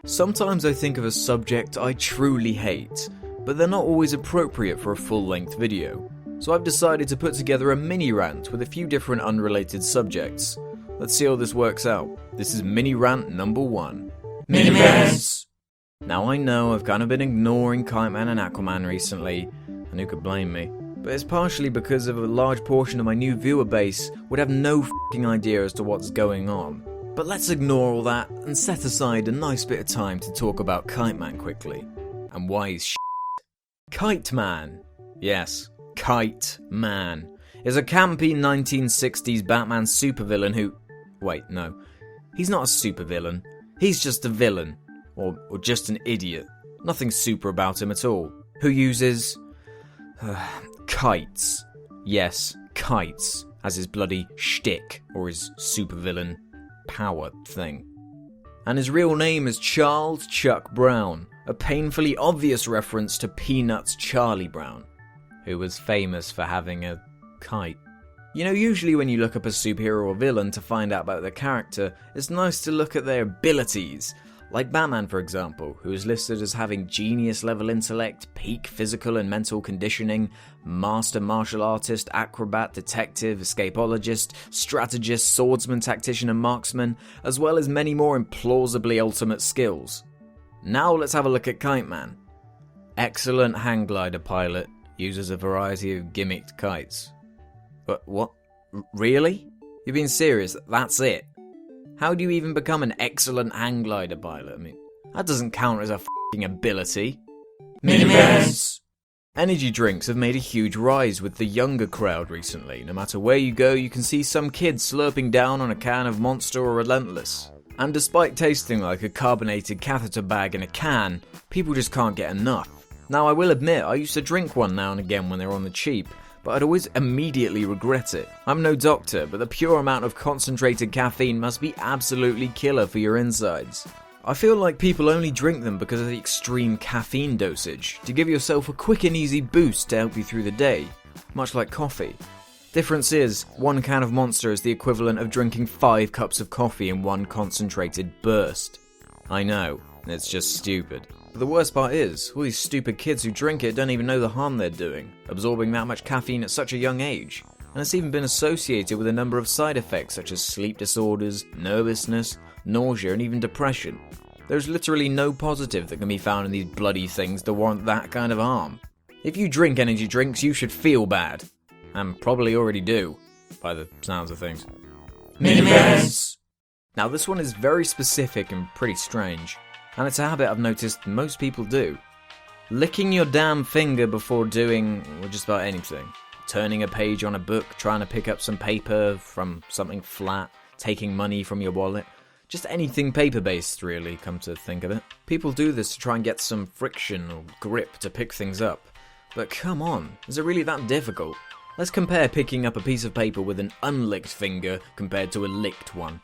Sometimes I think of a subject I truly hate, but they're not always appropriate for a full-length video. So I've decided to put together a mini rant with a few different unrelated subjects. Let's see how this works out. This is mini rant number 1. Mini rants! Now I know I've kind of been ignoring KiteMan and Aquaman recently, and who could blame me? But it's partially because of a large portion of my new viewer base would have no f***ing idea as to what's going on. But let's ignore all that and set aside a nice bit of time to talk about KiteMan quickly. And why he's KiteMan. Yes, KiteMan is a campy 1960s Batman supervillain who... Wait, no. He's not a supervillain. He's just a villain. Or just an idiot. Nothing super about him at all. Who uses... kites. Yes, kites. As his bloody shtick, or his supervillain power thing. And his real name is Charles Chuck Brown, a painfully obvious reference to Peanuts Charlie Brown, who was famous for having a kite. You know, usually when you look up a superhero or villain to find out about their character, it's nice to look at their abilities. Like Batman, for example, who is listed as having genius-level intellect, peak physical and mental conditioning, master martial artist, acrobat, detective, escapologist, strategist, swordsman, tactician and marksman, as well as many more implausibly ultimate skills. Now let's have a look at KiteMan. Excellent hang glider pilot, uses a variety of gimmicked kites. But what? Really? You're being serious? That's it? How do you even become an excellent hang glider pilot? I mean, that doesn't count as a f***ing ability. Mini-mans! Energy drinks have made a huge rise with the younger crowd recently. No matter where you go, you can see some kids slurping down on a can of Monster or Relentless. And despite tasting like a carbonated catheter bag in a can, people just can't get enough. Now I will admit, I used to drink one now and again when they were on the cheap, but I'd always immediately regret it. I'm no doctor, but the pure amount of concentrated caffeine must be absolutely killer for your insides. I feel like people only drink them because of the extreme caffeine dosage, to give yourself a quick and easy boost to help you through the day, much like coffee. Difference is, one can of Monster is the equivalent of drinking 5 cups of coffee in one concentrated burst. I know, it's just stupid. But the worst part is, all these stupid kids who drink it don't even know the harm they're doing, absorbing that much caffeine at such a young age. And it's even been associated with a number of side effects such as sleep disorders, nervousness, nausea and even depression. There's literally no positive that can be found in these bloody things to warrant that kind of harm. If you drink energy drinks, you should feel bad. And probably already do, by the sounds of things. Mini-mans! Now this one is very specific and pretty strange. And it's a habit I've noticed most people do. Licking your damn finger before doing just about anything. Turning a page on a book, trying to pick up some paper from something flat, taking money from your wallet. Just anything paper-based, really, come to think of it. People do this to try and get some friction or grip to pick things up. But come on, is it really that difficult? Let's compare picking up a piece of paper with an unlicked finger compared to a licked one.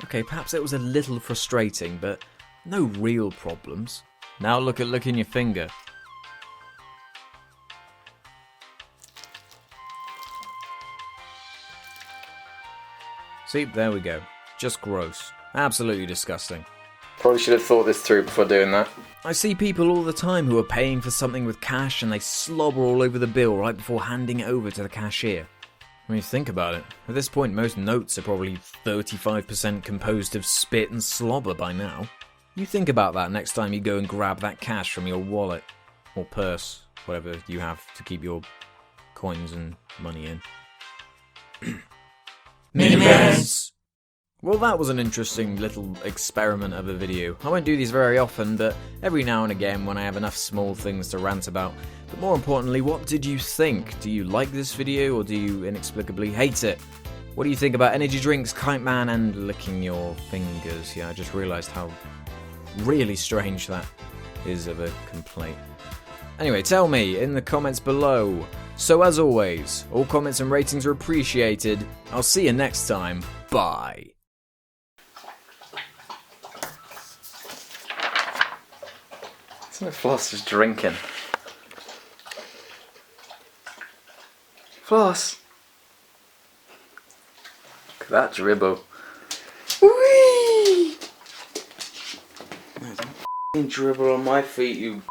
Okay, perhaps it was a little frustrating, but no real problems. Now look at licking your finger. See, there we go. Just gross. Absolutely disgusting. Probably should have thought this through before doing that. I see people all the time who are paying for something with cash and they slobber all over the bill right before handing it over to the cashier. When you think about it, at this point most notes are probably 35% composed of spit and slobber by now. You think about that next time you go and grab that cash from your wallet, or purse, whatever you have to keep your coins and money in. Mini-mans! Well, that was an interesting little experiment of a video. I won't do these very often, but every now and again when I have enough small things to rant about. But more importantly, what did you think? Do you like this video or do you inexplicably hate it? What do you think about energy drinks, KiteMan, and licking your fingers? Yeah, I just realised how really strange that is of a complaint. Anyway, tell me in the comments below. So as always, all comments and ratings are appreciated. I'll see you next time. Bye. Isn't it Floss just drinking? Floss! Fuck that dribble. Whee! No, don't f***ing dribble on my feet, you